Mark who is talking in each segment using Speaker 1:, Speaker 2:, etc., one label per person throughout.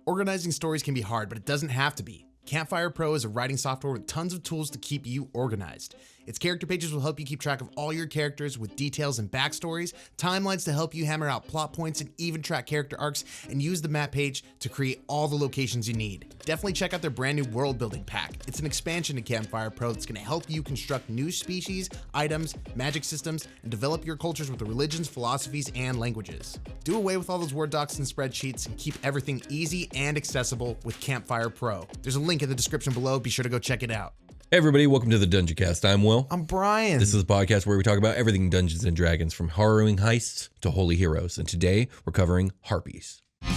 Speaker 1: Organizing stories can be hard, but it doesn't have to be. Campfire Pro is a writing software with tons of tools to keep you organized. Its character pages will help you keep track of all your characters with details and backstories, timelines to help you hammer out plot points and even track character arcs, and use the map page to create all the locations you need. Definitely check out their brand new world building pack. It's an expansion to Campfire Pro that's going to help you construct new species, items, magic systems, and develop your cultures with the religions, philosophies, and languages. Do away with all those Word docs and spreadsheets and keep everything easy and accessible with Campfire Pro. There's a link in the description below. Be sure to go check it out.
Speaker 2: Hey everybody, welcome to the Dungeoncast. I'm Will.
Speaker 1: I'm Brian.
Speaker 2: This is a podcast where we talk about everything Dungeons & Dragons, from harrowing heists to holy heroes. And today, we're covering Harpies.
Speaker 1: The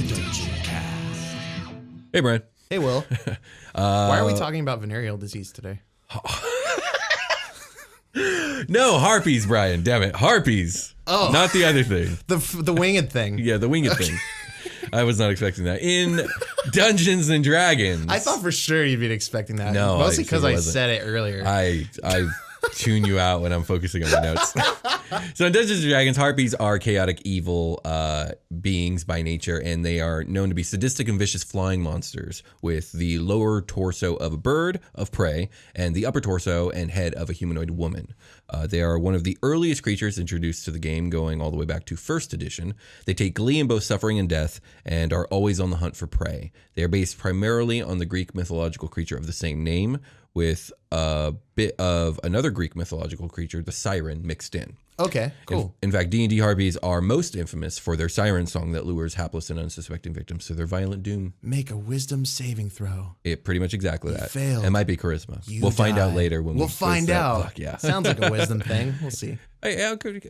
Speaker 1: Dungeoncast.
Speaker 2: Hey Brian.
Speaker 1: Hey Will. Why are we talking about venereal disease today?
Speaker 2: No, Harpies, Brian. Damn it. Harpies.
Speaker 1: Oh.
Speaker 2: Not the other thing.
Speaker 1: The winged thing.
Speaker 2: Yeah, the winged thing. I was not expecting that. In Dungeons & Dragons.
Speaker 1: I thought for sure you'd be expecting that.
Speaker 2: No,
Speaker 1: mostly because I
Speaker 2: wasn't.
Speaker 1: said it earlier.
Speaker 2: I tune you out when I'm focusing on my notes. So in Dungeons & Dragons, Harpies are chaotic evil beings by nature, and they are known to be sadistic and vicious flying monsters with the lower torso of a bird of prey and the upper torso and head of a humanoid woman. They are one of the earliest creatures introduced to the game, going all the way back to first edition. They take glee in both suffering and death and are always on the hunt for prey. They are based primarily on the Greek mythological creature of the same name, with a bit of another Greek mythological creature, the siren, mixed in.
Speaker 1: Okay, cool.
Speaker 2: In fact, D&D Harpies are most infamous for their siren song that lures hapless and unsuspecting victims to their violent doom.
Speaker 1: Make a wisdom saving throw.
Speaker 2: It pretty much exactly that.
Speaker 1: Failed.
Speaker 2: It might be charisma.
Speaker 1: You
Speaker 2: we'll find out
Speaker 1: die.
Speaker 2: later when
Speaker 1: we'll
Speaker 2: we
Speaker 1: find
Speaker 2: that
Speaker 1: out.
Speaker 2: book, yeah.
Speaker 1: Sounds like a wisdom thing. We'll see.
Speaker 2: Yeah, could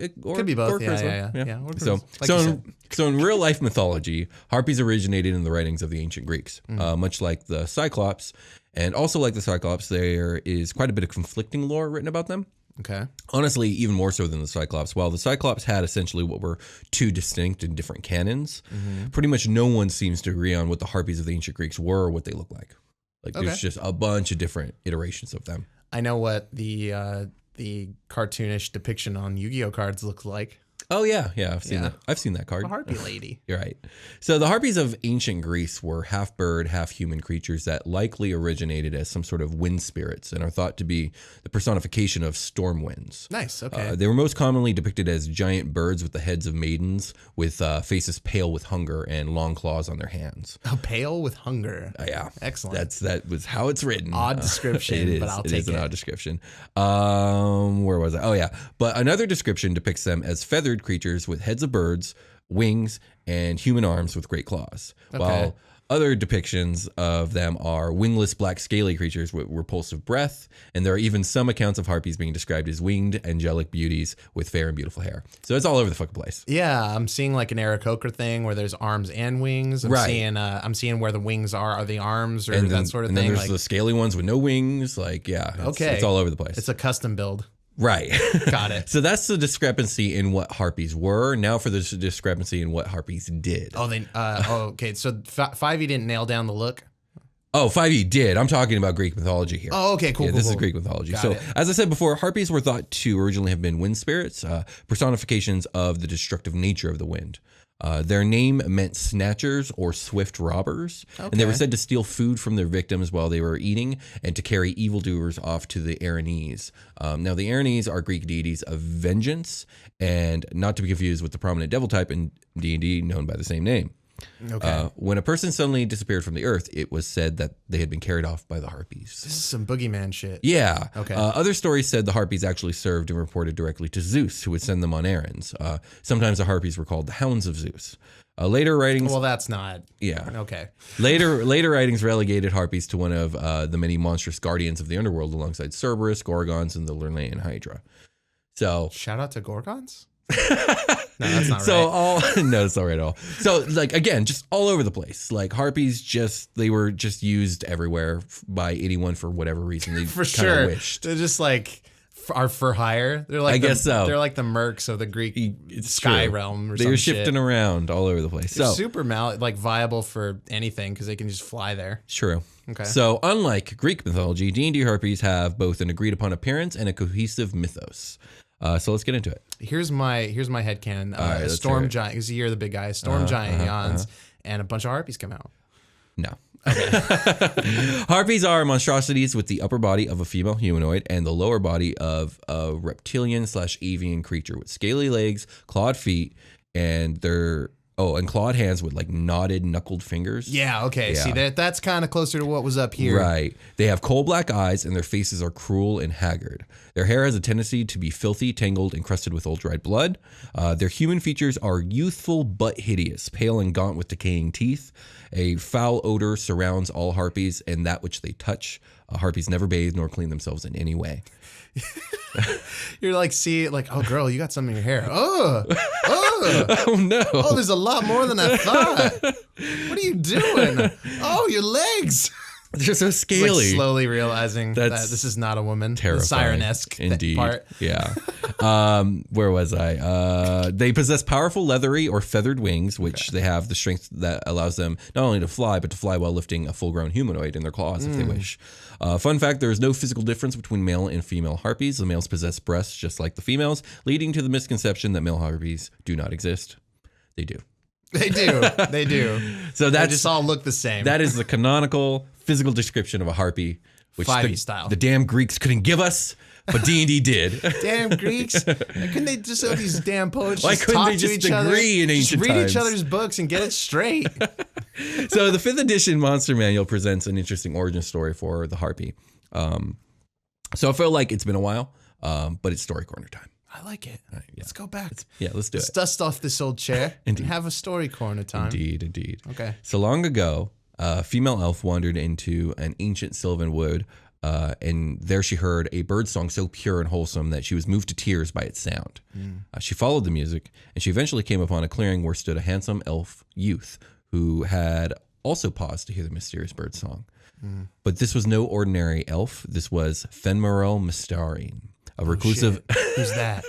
Speaker 1: be both.
Speaker 2: Or charisma.
Speaker 1: Yeah. Or
Speaker 2: So,
Speaker 1: charisma, like you said.
Speaker 2: so in real life mythology, Harpies originated in the writings of the ancient Greeks, much like the Cyclops. And also like the Cyclops, there is quite a bit of conflicting lore written about them.
Speaker 1: Okay.
Speaker 2: Honestly, even more so than the Cyclops. While the Cyclops had essentially what were two distinct and different canons, pretty much no one seems to agree on what the Harpies of the ancient Greeks were or what they look like. Like there's just a bunch of different iterations of them.
Speaker 1: I know what the cartoonish depiction on Yu-Gi-Oh cards looks like.
Speaker 2: Oh yeah, I've seen that. I've seen that card.
Speaker 1: A harpy lady.
Speaker 2: You're right. So the Harpies of ancient Greece were half bird, half human creatures that likely originated as some sort of wind spirits and are thought to be the personification of storm winds.
Speaker 1: Nice. Okay.
Speaker 2: They were most commonly depicted as giant birds with the heads of maidens, with faces pale with hunger and long claws on their hands.
Speaker 1: Oh, pale with hunger.
Speaker 2: Yeah,
Speaker 1: Excellent.
Speaker 2: That was how it's written.
Speaker 1: Odd description,
Speaker 2: it is.
Speaker 1: but I'll take it.
Speaker 2: It is an odd description. Where was I? Oh yeah, but another description depicts them as feathered creatures with heads of birds, wings, and human arms with great claws.
Speaker 1: Okay.
Speaker 2: While other depictions of them are wingless black scaly creatures with repulsive breath, and there are even some accounts of Harpies being described as winged angelic beauties with fair and beautiful hair. So it's all over the fucking place.
Speaker 1: Yeah, I'm seeing like an Aarakocra thing where there's arms and wings. I'm seeing where the wings are the arms or that sort of
Speaker 2: and
Speaker 1: thing.
Speaker 2: And then there's the scaly ones with no wings. Like, yeah, it's all over the place.
Speaker 1: It's a custom build.
Speaker 2: Right.
Speaker 1: Got it.
Speaker 2: So that's the discrepancy in what Harpies were. Now for the discrepancy in what Harpies did.
Speaker 1: Oh, okay. So 5e didn't nail down the look.
Speaker 2: Oh, 5e did. I'm talking about Greek mythology here.
Speaker 1: Oh, okay, cool.
Speaker 2: Yeah, this is Greek mythology.
Speaker 1: Got
Speaker 2: so,
Speaker 1: it.
Speaker 2: as I said before, Harpies were thought to originally have been wind spirits, personifications of the destructive nature of the wind. Their name meant snatchers or swift robbers, and they were said to steal food from their victims while they were eating and to carry evildoers off to the Erinyes. Now, the Erinyes are Greek deities of vengeance, and not to be confused with the prominent devil type in D&D known by the same name.
Speaker 1: Okay.
Speaker 2: When a person suddenly disappeared from the earth, it was said that they had been carried off by the Harpies.
Speaker 1: This is some boogeyman shit.
Speaker 2: Yeah.
Speaker 1: Okay.
Speaker 2: Other stories said the Harpies actually served and reported directly to Zeus, who would send them on errands. Sometimes the Harpies were called the Hounds of Zeus. Later writings...
Speaker 1: Well, that's not...
Speaker 2: Yeah.
Speaker 1: Okay.
Speaker 2: Later writings relegated Harpies to one of the many monstrous guardians of the underworld alongside Cerberus, Gorgons, and the Lernaean Hydra. So...
Speaker 1: Shout out to Gorgons? No, that's not
Speaker 2: right. No, that's not right at all. So, like, again, just all over the place. Like, Harpies they were just used everywhere by anyone for whatever reason they
Speaker 1: for
Speaker 2: kind
Speaker 1: sure
Speaker 2: of wished.
Speaker 1: They're just like are for hire. They're like
Speaker 2: I guess so.
Speaker 1: They're like the mercs of the Greek sky realm. Or
Speaker 2: they were shifting around all over the place.
Speaker 1: They're super viable for anything because they can just fly there.
Speaker 2: It's true.
Speaker 1: Okay.
Speaker 2: So unlike Greek mythology, D&D Harpies have both an agreed upon appearance and a cohesive mythos. So let's get into it.
Speaker 1: Here's my headcanon.
Speaker 2: right,
Speaker 1: A
Speaker 2: let's
Speaker 1: storm
Speaker 2: hear it.
Speaker 1: giant, because you're the big guy. A storm giant yawns, and a bunch of harpies come out.
Speaker 2: No. Harpies are monstrosities with the upper body of a female humanoid and the lower body of a reptilian/avian creature with scaly legs, clawed feet, and clawed hands with like knotted, knuckled fingers.
Speaker 1: Yeah, okay.
Speaker 2: Yeah.
Speaker 1: See, that's kind of closer to what was up here.
Speaker 2: Right. They have coal black eyes and their faces are cruel and haggard. Their hair has a tendency to be filthy, tangled, and crusted with old dried blood. Their human features are youthful but hideous, pale and gaunt with decaying teeth. A foul odor surrounds all harpies and that which they touch. Harpies never bathe nor clean themselves in any way.
Speaker 1: You're like, oh, girl, you got something in your hair. Oh,
Speaker 2: Oh, no.
Speaker 1: oh, there's a lot more than I thought. What are you doing? Oh, your legs.
Speaker 2: They're so
Speaker 1: It's
Speaker 2: scaly.
Speaker 1: like slowly realizing that
Speaker 2: That's
Speaker 1: this is not a woman.
Speaker 2: Terrifying.
Speaker 1: The siren-esque
Speaker 2: Indeed.
Speaker 1: part.
Speaker 2: Yeah. Where was I? They possess powerful leathery or feathered wings, which they have the strength that allows them not only to fly, but to fly while lifting a full-grown humanoid in their claws if they wish. Fun fact, there is no physical difference between male and female harpies. The males possess breasts just like the females, leading to the misconception that male harpies do not exist. They do.
Speaker 1: They do. They do.
Speaker 2: So
Speaker 1: They
Speaker 2: that's
Speaker 1: just all look the same.
Speaker 2: that is the canonical physical description of a harpy, which
Speaker 1: 5e style.
Speaker 2: the damn Greeks couldn't give us, but D&D did.
Speaker 1: Damn Greeks. Why couldn't they just have these damn poets
Speaker 2: Why
Speaker 1: just
Speaker 2: couldn't
Speaker 1: talk
Speaker 2: they
Speaker 1: to
Speaker 2: just
Speaker 1: each other?
Speaker 2: agree in
Speaker 1: Just
Speaker 2: ancient
Speaker 1: read
Speaker 2: times?
Speaker 1: each other's books and get it straight.
Speaker 2: So the 5th edition Monster Manual presents an interesting origin story for the harpy. So I feel like it's been a while, but it's story corner time.
Speaker 1: I like it.
Speaker 2: Yeah.
Speaker 1: Let's go back.
Speaker 2: Let's do
Speaker 1: Let's
Speaker 2: it.
Speaker 1: dust off this old chair and have a story corner time.
Speaker 2: Indeed.
Speaker 1: Okay.
Speaker 2: So long ago, a female elf wandered into an ancient sylvan wood, and there she heard a bird song so pure and wholesome that she was moved to tears by its sound. She followed the music, and she eventually came upon a clearing where stood a handsome elf youth who had also paused to hear the mysterious bird song. But this was no ordinary elf. This was Fenmarel Mystarian, a reclusive...
Speaker 1: Who's that?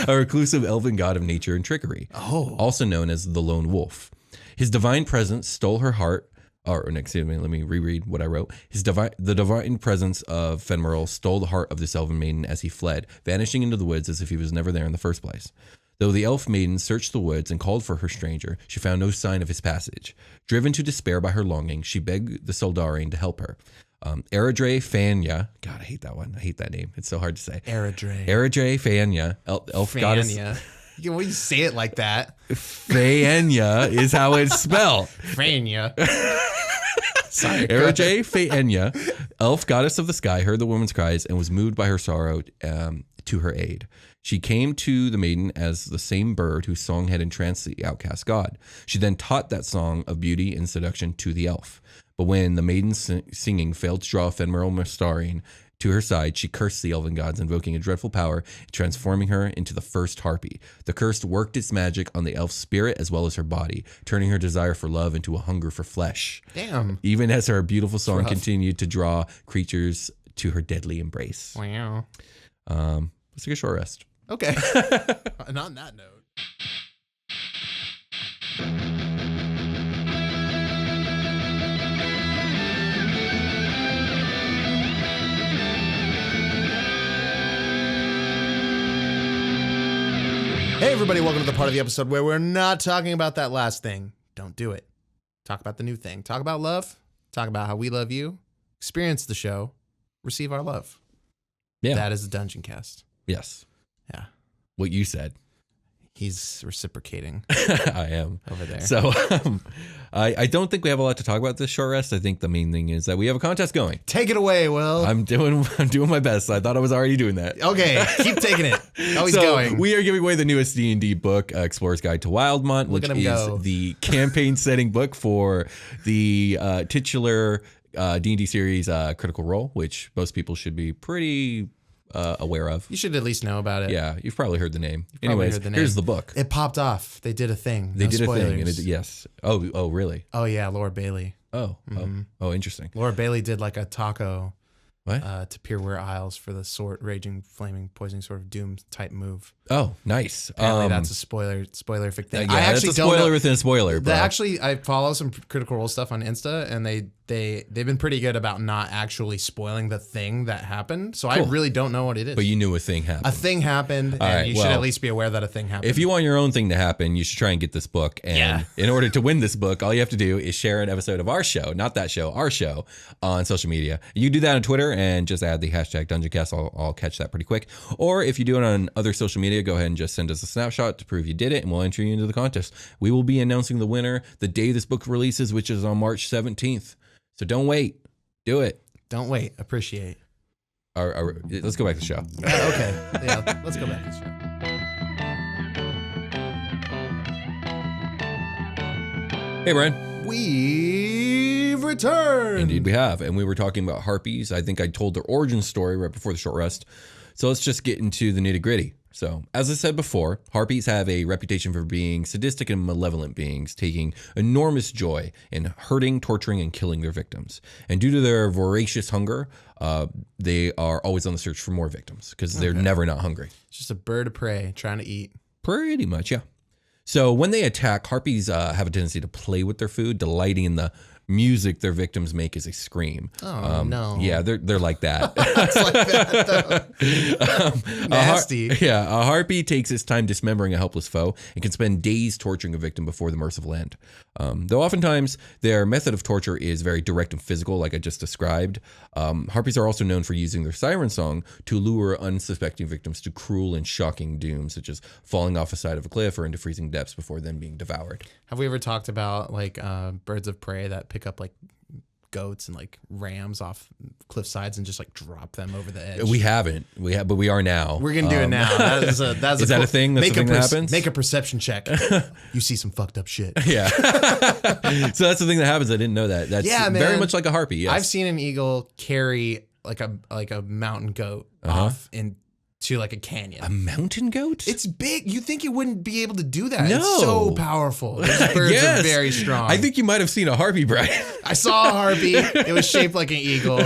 Speaker 2: A reclusive elven god of nature and trickery, also known as the Lone Wolf. His divine presence stole her heart, excuse me, let me reread what I wrote. The divine presence of Fenmarel stole the heart of this elven maiden as he fled, vanishing into the woods as if he was never there in the first place. Though the elf maiden searched the woods and called for her stranger, she found no sign of his passage. Driven to despair by her longing, she begged the Soldarian to help her. Eridre Fania, God, I hate that one. I hate that name. It's so hard to say. Eridre Fania, elf goddess.
Speaker 1: You always say it like that.
Speaker 2: Fania is how it's spelled.
Speaker 1: Fania. Sorry.
Speaker 2: Eridre Fania, elf goddess of the sky, heard the woman's cries and was moved by her sorrow to her aid. She came to the maiden as the same bird whose song had entranced the outcast god. She then taught that song of beauty and seduction to the elf. But when the maiden's singing failed to draw Fenmarel Mystarian to her side, she cursed the elven gods, invoking a dreadful power, transforming her into the first harpy. The curse worked its magic on the elf's spirit as well as her body, turning her desire for love into a hunger for flesh.
Speaker 1: Damn.
Speaker 2: Even as her beautiful song continued to draw creatures to her deadly embrace.
Speaker 1: Wow.
Speaker 2: Let's take a short rest.
Speaker 1: Okay. And on that note. Hey everybody, welcome to the part of the episode where we're not talking about that last thing. Don't do it. Talk about the new thing. Talk about love. Talk about how we love you. Experience the show. Receive our love.
Speaker 2: Yeah.
Speaker 1: That is the Dungeoncast.
Speaker 2: Yes.
Speaker 1: Yeah.
Speaker 2: What you said.
Speaker 1: He's reciprocating
Speaker 2: I am.
Speaker 1: over there.
Speaker 2: So I don't think we have a lot to talk about this short rest. I think the main thing is that we have a contest going.
Speaker 1: Take it away, Will.
Speaker 2: I'm doing my best. I thought I was already doing that.
Speaker 1: Okay, keep taking it. Always
Speaker 2: So
Speaker 1: going.
Speaker 2: we are giving away the newest D&D book, Explorer's Guide to Wildmont,
Speaker 1: Look
Speaker 2: which
Speaker 1: at him
Speaker 2: is
Speaker 1: go.
Speaker 2: the campaign setting book for the titular D&D series Critical Role, which most people should be pretty aware of.
Speaker 1: You should at least know about it.
Speaker 2: Yeah, you've probably heard the name.
Speaker 1: probably
Speaker 2: Anyways,
Speaker 1: heard the name.
Speaker 2: here's the book.
Speaker 1: It popped off. They did a thing.
Speaker 2: They did a thing. And yes. Oh, really?
Speaker 1: Oh yeah, Laura Bailey.
Speaker 2: Oh, interesting.
Speaker 1: Laura Bailey did like a taco
Speaker 2: What?
Speaker 1: to Pureware Isles for the sword, raging, flaming, poisoning sword of doom type move.
Speaker 2: Oh, nice.
Speaker 1: Apparently that's a spoilerific thing.
Speaker 2: Yeah,
Speaker 1: I actually
Speaker 2: that's a
Speaker 1: don't
Speaker 2: spoiler
Speaker 1: know.
Speaker 2: within a spoiler, bro.
Speaker 1: I follow some Critical Role stuff on Insta, and they they've been pretty good about not actually spoiling the thing that happened. So I really don't know what it is.
Speaker 2: But you knew a thing happened.
Speaker 1: A thing happened, and you should at least be aware that a thing happened.
Speaker 2: If you want your own thing to happen, you should try and get this book. And in order to win this book, all you have to do is share an episode of our show, not that show, our show, on social media. You do that on Twitter and just add the hashtag Dungeoncast. I'll catch that pretty quick. Or if you do it on other social media, go ahead and just send us a snapshot to prove you did it, and we'll enter you into the contest. We will be announcing the winner the day this book releases, which is on March 17th. So don't wait. Do it.
Speaker 1: Don't wait. Appreciate.
Speaker 2: Let's go back to the show.
Speaker 1: Okay. Yeah, let's go back to the show.
Speaker 2: Hey, Brian.
Speaker 1: We've returned.
Speaker 2: Indeed, we have. And we were talking about Harpies. I think I told their origin story right before the short rest. So let's just get into the nitty gritty. So, as I said before, Harpies have a reputation for being sadistic and malevolent beings, taking enormous joy in hurting, torturing, and killing their victims. And due to their voracious hunger, they are always on the search for more victims because they're never not hungry.
Speaker 1: It's just a bird of prey trying to eat.
Speaker 2: Pretty much, yeah. So when they attack, Harpies have a tendency to play with their food, delighting in the music their victims make as they scream.
Speaker 1: Oh, no.
Speaker 2: Yeah, they're like that.
Speaker 1: It's like that, though. Nasty.
Speaker 2: A harpy takes its time dismembering a helpless foe and can spend days torturing a victim before the merciful end. Though oftentimes their method of torture is very direct and physical, like I just described. Harpies are also known for using their siren song to lure unsuspecting victims to cruel and shocking dooms, such as falling off a side of a cliff or into freezing depths before then being devoured.
Speaker 1: Have we ever talked about like birds of prey that pick up like goats and like rams off cliff sides and just like drop them over the edge?
Speaker 2: We haven't. But we are now.
Speaker 1: We're gonna do it now. That's
Speaker 2: is that a thing? That's a thing that happens?
Speaker 1: Make a perception check. You see some fucked up shit.
Speaker 2: Yeah. So that's the thing that happens. I didn't know that. That's very much like a harpy. Yes.
Speaker 1: I've seen an eagle carry like a mountain goat off into like a canyon.
Speaker 2: A mountain goat?
Speaker 1: It's big. You think it wouldn't be able to do that?
Speaker 2: No.
Speaker 1: It's so powerful. These birds are very strong.
Speaker 2: I think you might have seen a harpy, Brian.
Speaker 1: I saw a harpy. It was shaped like an eagle.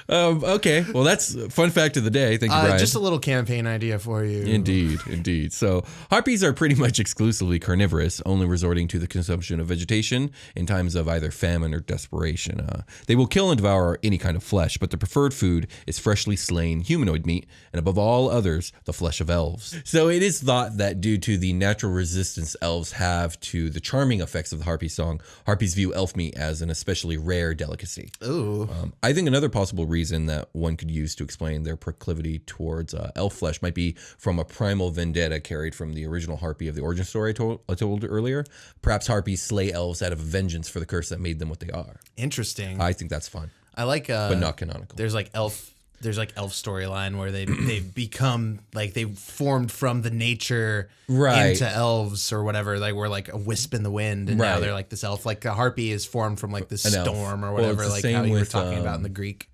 Speaker 2: Okay, well, that's a fun fact of the day. Thank you, Brian.
Speaker 1: Just a little campaign idea for you.
Speaker 2: Indeed. So harpies are pretty much exclusively carnivorous, only resorting to the consumption of vegetation in times of either famine or desperation. They will kill and devour any kind of flesh, but their preferred food is freshly slain humanoid meat, and above all others, the flesh of elves. So it is thought that due to the natural resistance elves have to the charming effects of the Harpy Song, harpies view elf meat as an especially rare delicacy.
Speaker 1: Ooh.
Speaker 2: I think another possible reason that one could use to explain their proclivity towards elf flesh might be from a primal vendetta carried from the original harpy of the origin story I told earlier. Perhaps harpies slay elves out of vengeance for the curse that made them what they are.
Speaker 1: Interesting.
Speaker 2: I think that's fun.
Speaker 1: I like,
Speaker 2: but not canonical.
Speaker 1: There's like elf storyline where they become like they formed from the nature into elves or whatever. Like we're like a wisp in the wind, and now they're like this elf. Like a harpy is formed from like this storm or whatever. Like how you were talking about in the Greek.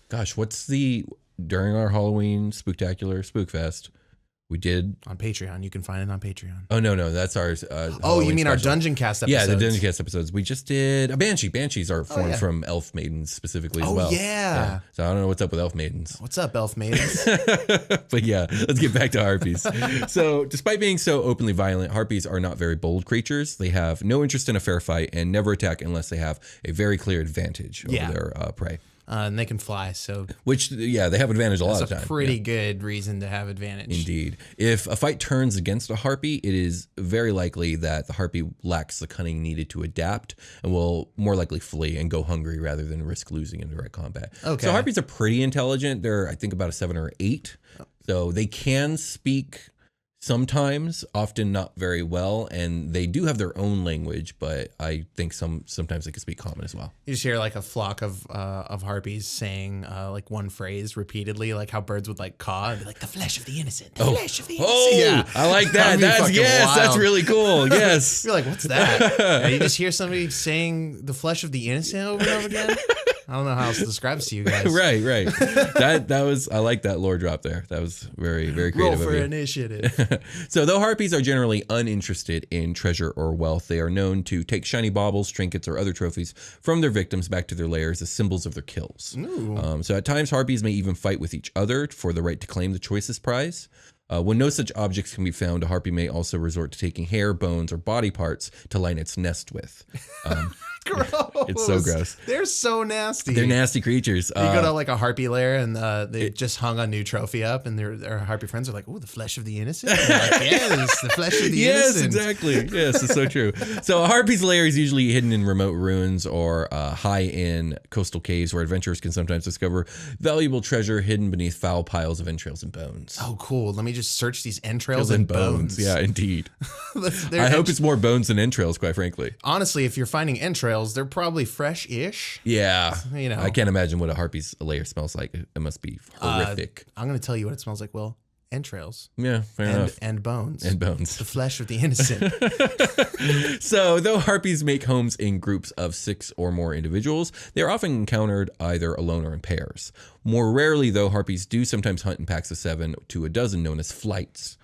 Speaker 2: Gosh, during our Halloween Spooktacular Spookfest, we did
Speaker 1: on Patreon. You can find it on Patreon.
Speaker 2: Oh no, that's ours.
Speaker 1: You mean special. Our Dungeoncast episodes?
Speaker 2: Yeah, the Dungeoncast episodes. We just did a banshee. Banshees are formed from elf maidens specifically as well.
Speaker 1: Yeah.
Speaker 2: So I don't know what's up with elf maidens.
Speaker 1: What's up, elf maidens?
Speaker 2: But yeah, let's get back to harpies. So despite being so openly violent, harpies are not very bold creatures. They have no interest in a fair fight and never attack unless they have a very clear advantage over their prey.
Speaker 1: And they can fly, so...
Speaker 2: they have advantage a lot of the time.
Speaker 1: That's a pretty good reason to have advantage.
Speaker 2: Indeed. If a fight turns against a harpy, it is very likely that the harpy lacks the cunning needed to adapt and will more likely flee and go hungry rather than risk losing in direct combat. Okay. So harpies are pretty intelligent. They're, I think, about a 7 or 8. So they can speak... sometimes, often not very well, and they do have their own language, but I think sometimes they can speak common as well.
Speaker 1: You just hear like a flock of harpies saying like one phrase repeatedly, like how birds would like caw and be like, the flesh of the innocent, the flesh of the innocent.
Speaker 2: Oh, yeah. I like that. That's really cool. Yes.
Speaker 1: You're like, what's that? And you just hear somebody saying the flesh of the innocent over and over again. I don't know how else to describe it to you guys.
Speaker 2: Right. That was, I like that lore drop there. That was very, very creative.
Speaker 1: Roll for initiative.
Speaker 2: So though harpies are generally uninterested in treasure or wealth, they are known to take shiny baubles, trinkets, or other trophies from their victims back to their lairs as symbols of their kills. So at times, harpies may even fight with each other for the right to claim the choicest prize. When no such objects can be found, a harpy may also resort to taking hair, bones, or body parts to line its nest with.
Speaker 1: Gross.
Speaker 2: It's so gross.
Speaker 1: They're so nasty.
Speaker 2: They're nasty creatures.
Speaker 1: You go to like a harpy lair and they just hung a new trophy up, and their harpy friends are like, "Oh, the flesh of the innocent." Like, yes, the flesh of the innocent.
Speaker 2: Yes, exactly. Yes, it's so true. So a harpy's lair is usually hidden in remote ruins or high in coastal caves where adventurers can sometimes discover valuable treasure hidden beneath foul piles of entrails and bones.
Speaker 1: Oh, cool. Let me just search these entrails and bones.
Speaker 2: Yeah, indeed. I hope it's more bones than entrails, quite frankly.
Speaker 1: Honestly, if you're finding entrails, they're probably fresh-ish.
Speaker 2: Yeah.
Speaker 1: You know.
Speaker 2: I can't imagine what a harpy's lair smells like. It must be horrific.
Speaker 1: I'm going to tell you what it smells like, Will. Entrails.
Speaker 2: Yeah, fair enough.
Speaker 1: And bones.
Speaker 2: And bones.
Speaker 1: The flesh of the innocent.
Speaker 2: So, though harpies make homes in groups of 6 or more individuals, they are often encountered either alone or in pairs. More rarely, though, harpies do sometimes hunt in packs of 7 to a dozen, known as flights.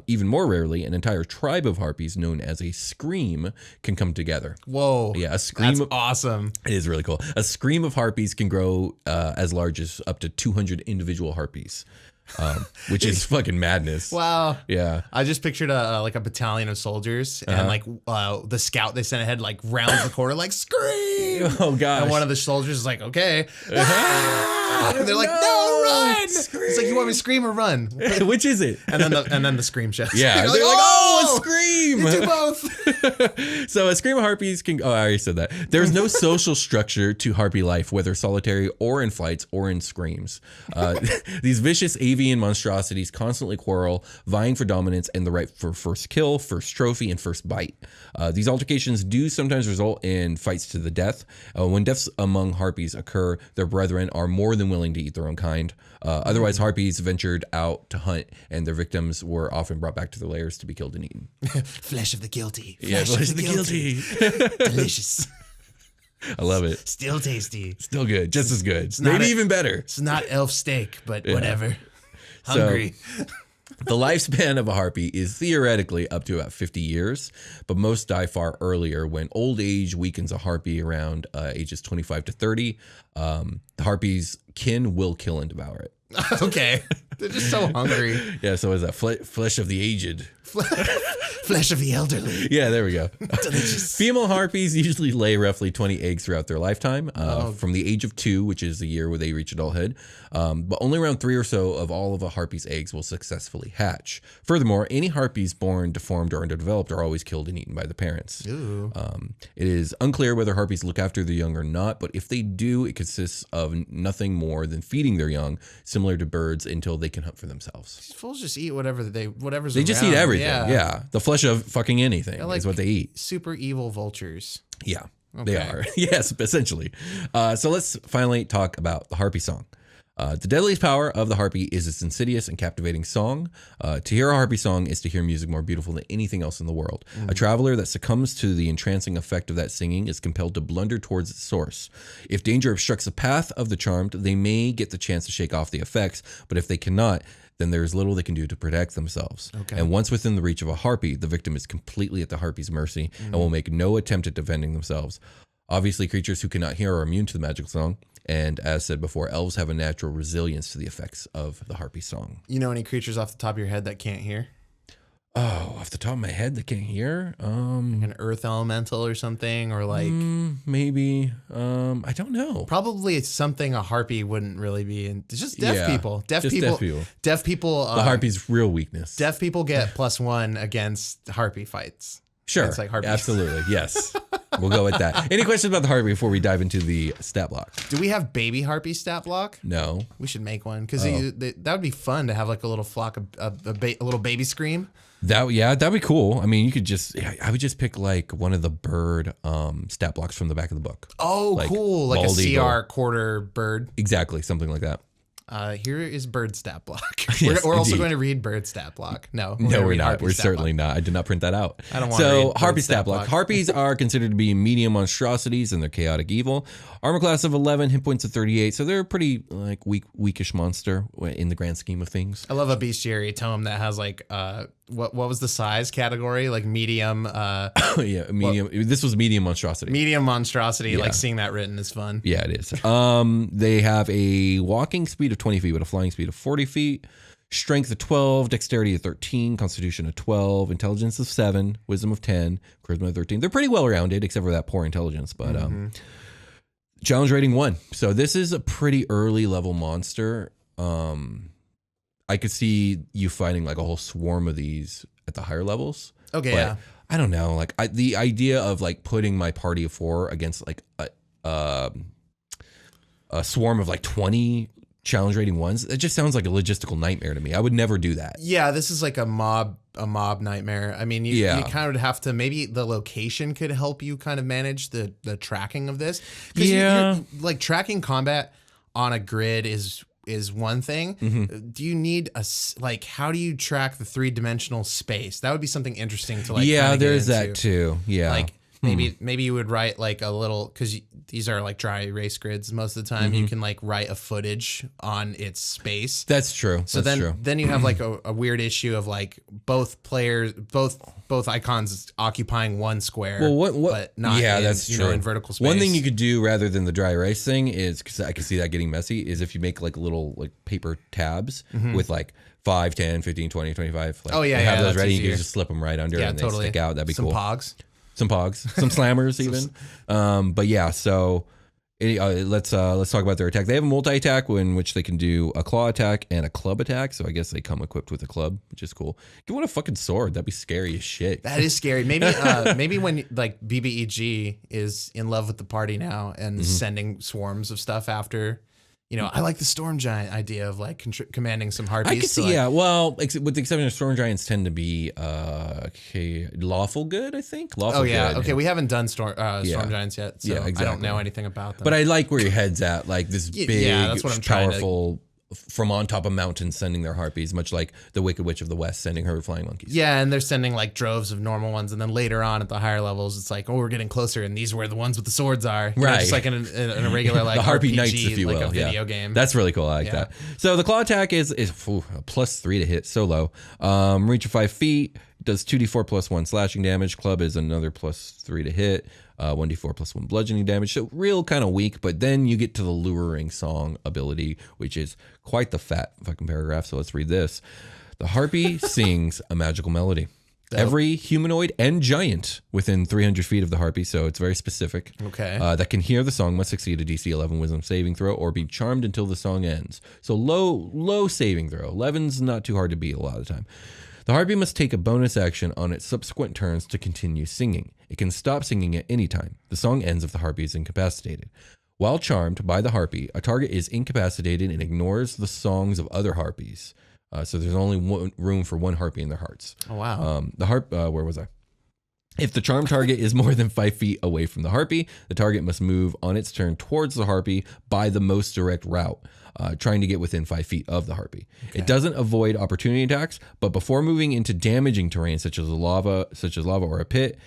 Speaker 2: Even more rarely, an entire tribe of harpies, known as a scream, can come together.
Speaker 1: Whoa.
Speaker 2: Yeah, a scream.
Speaker 1: That's awesome.
Speaker 2: It is really cool. A scream of harpies can grow as large as up to 200 individual harpies. Which is fucking madness.
Speaker 1: Wow.
Speaker 2: Yeah.
Speaker 1: I just pictured a battalion of soldiers, and like the scout they sent ahead like rounds the corner like scream.
Speaker 2: Oh gosh.
Speaker 1: And one of the soldiers is like, okay. And they're like, no, run.
Speaker 2: Scream.
Speaker 1: It's like, you want me to scream or run?
Speaker 2: Which is it?
Speaker 1: And then the scream shows.
Speaker 2: Yeah.
Speaker 1: You're
Speaker 2: They're like, oh, a scream.
Speaker 1: You do both.
Speaker 2: So a scream of harpies can, I already said that. There's no social structure to harpy life, whether solitary or in flights or in screams. These vicious avian monstrosities constantly quarrel, vying for dominance and the right for first kill, first trophy, and first bite. These altercations do sometimes result in fights to the death. When deaths among harpies occur, their brethren are more than willing to eat their own kind. Otherwise, harpies ventured out to hunt, and their victims were often brought back to their lairs to be killed and eaten.
Speaker 1: Flesh of the guilty.
Speaker 2: Flesh of the guilty.
Speaker 1: Delicious.
Speaker 2: I love it.
Speaker 1: Still tasty.
Speaker 2: Still good. Just as good. Maybe even better.
Speaker 1: It's not elf steak, but whatever. Hungry.
Speaker 2: So, the lifespan of a harpy is theoretically up to about 50 years, but most die far earlier when old age weakens a harpy around ages 25 to 30. The harpy's kin will kill and devour it.
Speaker 1: Okay. They're just so hungry.
Speaker 2: Yeah, so is that flesh of the aged.
Speaker 1: Flesh of the elderly.
Speaker 2: Yeah, there we go.
Speaker 1: Delicious.
Speaker 2: Female harpies usually lay roughly 20 eggs throughout their lifetime, from the age of 2, which is the year where they reach adulthood. But only around 3 or so of all of a harpy's eggs will successfully hatch. Furthermore, any harpies born deformed or underdeveloped are always killed and eaten by the parents.
Speaker 1: Ooh.
Speaker 2: It is unclear whether harpies look after their young or not, but if they do, it consists of nothing more than feeding their young, similar to birds, until they can hunt for themselves.
Speaker 1: These fools just eat whatever's
Speaker 2: They just eat everything. Yeah. The flesh of fucking anything
Speaker 1: They're like
Speaker 2: is what they eat.
Speaker 1: super evil vultures.
Speaker 2: Yeah,
Speaker 1: Okay.
Speaker 2: they are. Yes, essentially. So let's finally talk about the Harpy Song. The deadliest power of the harpy is its insidious and captivating song. To hear a harpy song is to hear music more beautiful than anything else in the world. A traveler that succumbs to the entrancing effect of that singing is compelled to blunder towards its source. If danger obstructs the path of the charmed, they may get the chance to shake off the effects, but if they cannot, then there is little they can do to protect themselves.
Speaker 1: Okay.
Speaker 2: And once within the reach of a harpy, the victim is completely at the harpy's mercy and will make no attempt at defending themselves. Obviously, creatures who cannot hear are immune to the magical song. And as said before, elves have a natural resilience to the effects of the harpy song.
Speaker 1: You know any creatures off the top of your head that can't hear?
Speaker 2: Oh, off the top of my head, that can't hear.
Speaker 1: An earth elemental or something, or like
Speaker 2: Maybe. I don't know.
Speaker 1: probably it's something a harpy wouldn't really be in. It's just deaf
Speaker 2: Yeah,
Speaker 1: people. Deaf
Speaker 2: just
Speaker 1: people.
Speaker 2: deaf people.
Speaker 1: Deaf people.
Speaker 2: The harpy's real weakness.
Speaker 1: Deaf people get +1 against harpy fights.
Speaker 2: Sure.
Speaker 1: It's like harpies.
Speaker 2: Absolutely. Yes. We'll go with that. Any questions about the harpy before we dive into the stat block?
Speaker 1: Do we have baby harpy stat block?
Speaker 2: No.
Speaker 1: We should make one because that would be fun to have like a little flock of a little baby scream.
Speaker 2: That'd be cool. I mean, I would just pick like one of the bird stat blocks from the back of the book.
Speaker 1: Oh,
Speaker 2: Like
Speaker 1: cool! Like a
Speaker 2: bald eagle.
Speaker 1: CR quarter bird.
Speaker 2: Exactly. Something like that.
Speaker 1: Here is bird stat block.
Speaker 2: Yes,
Speaker 1: we're also
Speaker 2: indeed.
Speaker 1: going to read bird stat block. No,
Speaker 2: We're not. We're certainly not. I did not print that out.
Speaker 1: I don't want to
Speaker 2: So,
Speaker 1: read
Speaker 2: Harpy
Speaker 1: bird
Speaker 2: stat block. Harpies are considered to be medium monstrosities and they're chaotic evil. Armor class of 11, hit points of 38. So they're a pretty like weakish monster in the grand scheme of things.
Speaker 1: I love a bestiary tome that has like what was the size category? Like medium.
Speaker 2: Yeah, medium. This was medium monstrosity.
Speaker 1: Medium monstrosity.
Speaker 2: Yeah.
Speaker 1: Like seeing that written is fun.
Speaker 2: Yeah, it is. They have a walking speed of 20 feet, but a flying speed of 40 feet. Strength of 12, dexterity of 13, constitution of 12, intelligence of 7, wisdom of 10, charisma of 13. They're pretty well rounded, except for that poor intelligence. But challenge rating 1. So this is a pretty early level monster. I could see you fighting like a whole swarm of these at the higher levels.
Speaker 1: Okay,
Speaker 2: but
Speaker 1: yeah.
Speaker 2: I don't know. Like the idea of like putting my party of 4 against like a swarm of like 20 challenge rating 1s, it just sounds like a logistical nightmare to me. I would never do that.
Speaker 1: Yeah, this is like a mob nightmare. I mean, you kind of have to, maybe the location could help you kind of manage the tracking of this.
Speaker 2: Yeah.
Speaker 1: You're, like tracking combat on a grid is one thing. Do you need how do you track the 3-dimensional space? That would be something interesting to like.
Speaker 2: Yeah, there's
Speaker 1: that
Speaker 2: that too. Yeah.
Speaker 1: Like maybe you would write like a little, because these are like dry erase grids most of the time. You can like write a footage on its space.
Speaker 2: That's true.
Speaker 1: So then you have like a weird issue of like both icons occupying one square.
Speaker 2: Well,
Speaker 1: but not
Speaker 2: that's true.
Speaker 1: In vertical space.
Speaker 2: One thing you could do rather than the dry erase thing is, because I can see that getting messy, is if you make like little like paper tabs with like 5, 10, 15, 20, 25. Like, have those ready. You can just slip them right under and they stick out. That'd be cool. Some pogs, some slammers even. But yeah, so let's talk about their attack. They have a multi-attack in which they can do a claw attack and a club attack. So I guess they come equipped with a club, which is cool. Give one a fucking sword. That'd be scary as shit.
Speaker 1: That is scary. Maybe maybe when like BBEG is in love with the party now and sending swarms of stuff after. You know, I like the storm giant idea of like commanding some harpies.
Speaker 2: I could see, yeah. Well, with the exception of storm giants tend to be lawful good, I think. Lawful good.
Speaker 1: Okay, we haven't done storm giants yet, so
Speaker 2: exactly.
Speaker 1: I don't know anything about them.
Speaker 2: But I like where your head's at, like this big,
Speaker 1: that's what I'm
Speaker 2: powerful, from on top of mountains sending their harpies, much like the Wicked Witch of the West sending her flying monkeys.
Speaker 1: Yeah, and they're sending like droves of normal ones, and then later on at the higher levels, it's like, oh, we're getting closer, and these are where the ones with the swords are.
Speaker 2: Right.
Speaker 1: Just like in a regular like
Speaker 2: the Harpy
Speaker 1: RPG,
Speaker 2: Knights, if you will.
Speaker 1: like a video game.
Speaker 2: That's really cool. I like that. So the claw attack is a +3 to hit, so low. Reach of 5 feet, does 2d4 plus 1 slashing damage. Club is another +3 to hit. 1d4 plus 1 bludgeoning damage. So real kind of weak, but then you get to the luring song ability, which is quite the fat fucking paragraph. So let's read this. The harpy sings a magical melody. Every humanoid and giant within 300 feet of the harpy, so it's very specific, that can hear the song must succeed a DC 11 wisdom saving throw or be charmed until the song ends. So low saving throw. 11's not too hard to beat a lot of the time. The harpy must take a bonus action on its subsequent turns to continue singing. It can stop singing at any time. The song ends if the harpy is incapacitated. While charmed by the harpy, a target is incapacitated and ignores the songs of other harpies. So there's only room for one harpy in their hearts.
Speaker 1: Oh, wow.
Speaker 2: Where was I? If the charmed target is more than 5 feet away from the harpy, the target must move on its turn towards the harpy by the most direct route, trying to get within 5 feet of the harpy. Okay. It doesn't avoid opportunity attacks, but before moving into damaging terrain such as lava or a pit,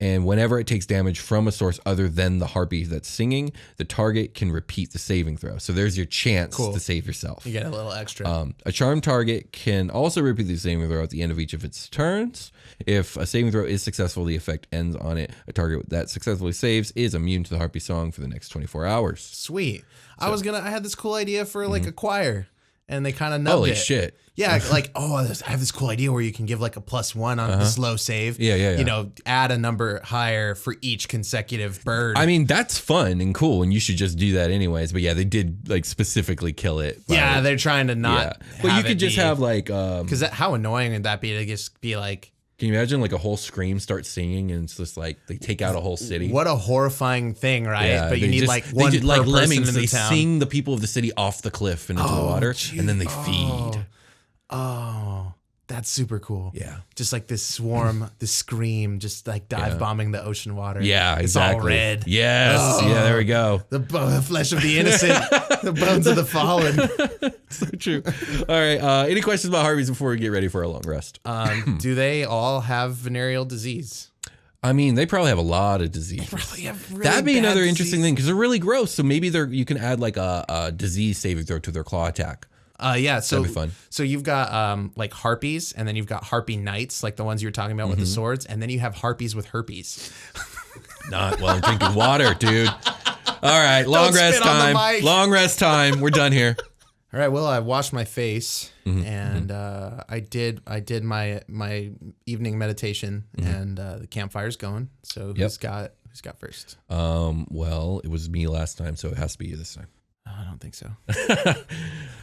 Speaker 2: and whenever it takes damage from a source other than the harpy that's singing, the target can repeat the saving throw. So there's your chance to save yourself.
Speaker 1: You get a little extra.
Speaker 2: A charmed target can also repeat the saving throw at the end of each of its turns. If a saving throw is successful, the effect ends on it. A target that successfully saves is immune to the Harpy Song for the next 24 hours.
Speaker 1: Sweet. I had this cool idea for like a choir, and they kind of nubbed it.
Speaker 2: Holy shit.
Speaker 1: Yeah, like, I have this cool idea where you can give like a +1 on the slow save.
Speaker 2: Yeah.
Speaker 1: You know, add a number higher for each consecutive bird.
Speaker 2: I mean, that's fun and cool, and you should just do that anyways. But yeah, they did like specifically kill it.
Speaker 1: Yeah, they're trying to not.
Speaker 2: Yeah. But you could just have like,
Speaker 1: because how annoying would that be to just be like?
Speaker 2: Can you imagine like a whole scream starts singing and it's just like they take out a whole city?
Speaker 1: What a horrifying thing, right?
Speaker 2: Yeah,
Speaker 1: but you need like one per
Speaker 2: like
Speaker 1: person
Speaker 2: lemmings,
Speaker 1: in the
Speaker 2: they
Speaker 1: town.
Speaker 2: sing the people of the city off the cliff and into the water, and then they feed.
Speaker 1: Oh, that's super cool.
Speaker 2: Yeah.
Speaker 1: Just like this swarm, this scream, just like dive bombing the ocean water.
Speaker 2: Yeah,
Speaker 1: it's
Speaker 2: exactly.
Speaker 1: all red.
Speaker 2: Yes. Oh, yeah, there we go.
Speaker 1: The flesh of the innocent, the bones of the fallen.
Speaker 2: So true. All right. Any questions about Harpies before we get ready for a long rest?
Speaker 1: Do they all have venereal disease?
Speaker 2: I mean, they probably have a lot of disease. That'd be another interesting thing because they're really gross. So maybe you can add like a disease saving throw to their claw attack.
Speaker 1: Yeah, so
Speaker 2: That'd be fun.
Speaker 1: So you've got like harpies, and then you've got harpy knights, like the ones you were talking about with the swords, and then you have harpies with herpes.
Speaker 2: Not while I'm drinking water, dude. All right, long rest time. Long rest time. We're done here.
Speaker 1: All right. Well, I washed my face, and I did my evening meditation, and the campfire's going. So who's got first?
Speaker 2: Well, it was me last time, so it has to be you this time.
Speaker 1: I don't think so.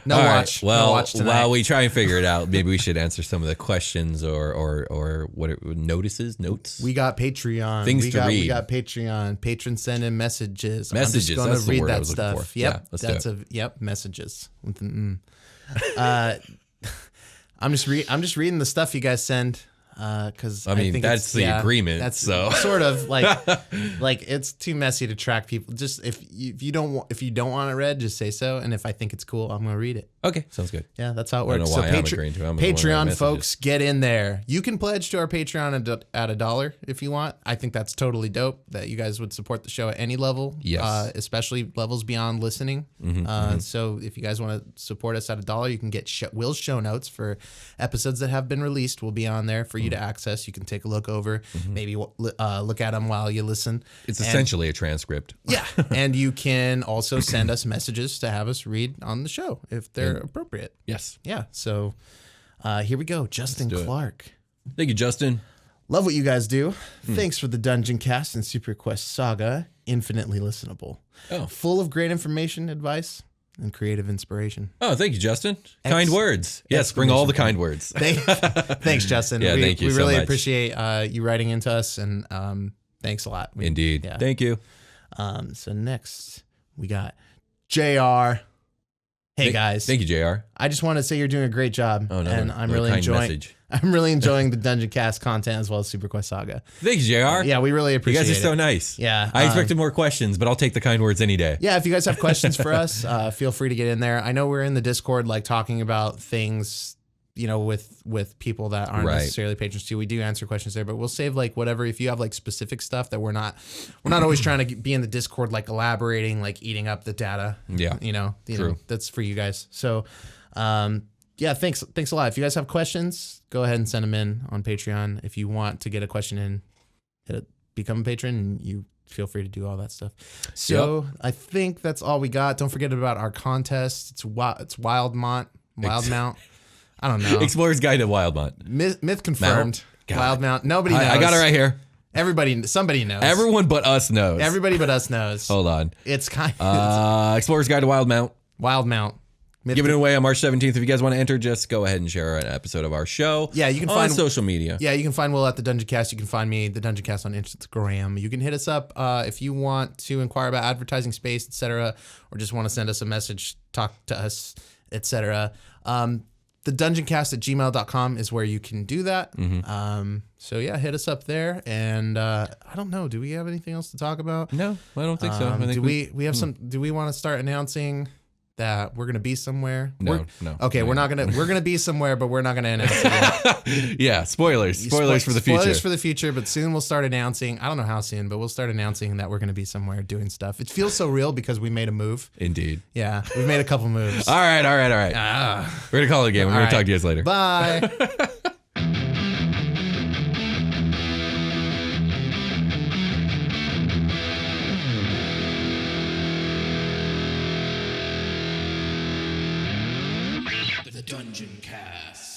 Speaker 2: No watch.
Speaker 1: Right.
Speaker 2: Well,
Speaker 1: no watch tonight.
Speaker 2: while we try and figure it out, maybe we should answer some of the questions or notes.
Speaker 1: We got Patreon.
Speaker 2: Things to read.
Speaker 1: We got Patreon. Patrons send in messages.
Speaker 2: Messages.
Speaker 1: I'm just
Speaker 2: That's
Speaker 1: gonna
Speaker 2: the
Speaker 1: read
Speaker 2: word I
Speaker 1: that
Speaker 2: was looking
Speaker 1: stuff.
Speaker 2: for.
Speaker 1: Yep.
Speaker 2: Yeah, let's
Speaker 1: that's
Speaker 2: do it.
Speaker 1: messages. With an I'm just reading the stuff you guys send. Because
Speaker 2: I mean, that's the agreement.
Speaker 1: That's
Speaker 2: so
Speaker 1: sort of like it's too messy to track people. Just if you don't want it read, just say so. And if I think it's cool, I'm gonna read it.
Speaker 2: Okay, sounds good.
Speaker 1: Yeah, that's how it
Speaker 2: I
Speaker 1: works.
Speaker 2: don't know why
Speaker 1: So
Speaker 2: I'm agreeing to it. I'm the one
Speaker 1: Patreon
Speaker 2: writing
Speaker 1: folks, get in there. You can pledge to our Patreon at $1 if you want. I think that's totally dope that you guys would support the show at any level.
Speaker 2: Yes.
Speaker 1: Especially levels beyond listening. So if you guys want to support us at $1, you can get Will's show notes for episodes that have been released. Will be on there for you to access. You can take a look over, maybe look at them while you listen.
Speaker 2: It's essentially a transcript.
Speaker 1: Yeah, and you can also send us messages to have us read on the show if they're appropriate.
Speaker 2: Yes.
Speaker 1: Yeah, so here we go. Justin Clark.
Speaker 2: Thank you, Justin.
Speaker 1: Love what you guys do. Thanks for the Dungeoncast and Super Quest Saga. Infinitely listenable.
Speaker 2: Oh.
Speaker 1: Full of great information, advice, and creative inspiration.
Speaker 2: Oh, thank you, Justin. Kind words. Yes, bring all the kind words.
Speaker 1: Thanks, Justin.
Speaker 2: Yeah, thank you
Speaker 1: We
Speaker 2: so
Speaker 1: really
Speaker 2: much.
Speaker 1: appreciate you writing into us, and thanks a lot.
Speaker 2: Indeed.
Speaker 1: Yeah.
Speaker 2: Thank you.
Speaker 1: So next, we got JR. Hey, guys.
Speaker 2: Thank you, JR.
Speaker 1: I just want to say you're doing a great job, and I'm really enjoying the Dungeoncast content as well as Super Quest Saga.
Speaker 2: Thank you, JR.
Speaker 1: Yeah, we really
Speaker 2: You
Speaker 1: appreciate it.
Speaker 2: guys are so nice.
Speaker 1: Yeah.
Speaker 2: I expected more questions, but I'll take the kind words any day.
Speaker 1: Yeah, if you guys have questions for us, feel free to get in there. I know we're in the Discord, like talking about things, you know, with people that aren't necessarily patrons too. We do answer questions there, but we'll save like whatever. If you have like specific stuff that we're not always trying to be in the Discord, like elaborating, like eating up the data.
Speaker 2: Yeah.
Speaker 1: You know, that's for you guys. So, yeah, thanks a lot. If you guys have questions, go ahead and send them in on Patreon. If you want to get a question in, become a patron, and you feel free to do all that stuff. So I think that's all we got. Don't forget about our contest. It's Wildmount. I don't know.
Speaker 2: Explorer's Guide to Wildmount.
Speaker 1: Myth confirmed. Wildmount. Nobody knows.
Speaker 2: I got it right here.
Speaker 1: Somebody knows.
Speaker 2: Everyone but us knows.
Speaker 1: Everybody but us knows.
Speaker 2: Hold on.
Speaker 1: It's kind of
Speaker 2: Explorer's Guide to Wildmount.
Speaker 1: Wildmount.
Speaker 2: Giving it away on March 17th. If you guys want to enter, just go ahead and share an episode of our show.
Speaker 1: Yeah, you can
Speaker 2: on
Speaker 1: find
Speaker 2: social media.
Speaker 1: Yeah, you can find Will at the Dungeoncast. You can find me, the Dungeoncast, on Instagram. You can hit us up if you want to inquire about advertising space, etc., or just want to send us a message, talk to us, etc. The Dungeoncast@gmail.com is where you can do that. So yeah, hit us up there. And I don't know, do we have anything else to talk about?
Speaker 2: No, I don't think so. I think
Speaker 1: we have some? Do we want to start announcing that we're gonna be somewhere?
Speaker 2: No.
Speaker 1: Okay, we're gonna be somewhere, but we're not gonna announce it yet.
Speaker 2: Yeah, spoilers for the future.
Speaker 1: Spoilers for the future, but soon we'll start announcing. I don't know how soon, but we'll start announcing that we're gonna be somewhere doing stuff. It feels so real because we made a move.
Speaker 2: Indeed.
Speaker 1: Yeah, we've made a couple moves.
Speaker 2: All right. We're gonna call it a game. We're gonna talk to you guys later.
Speaker 1: Bye. The Dungeoncast.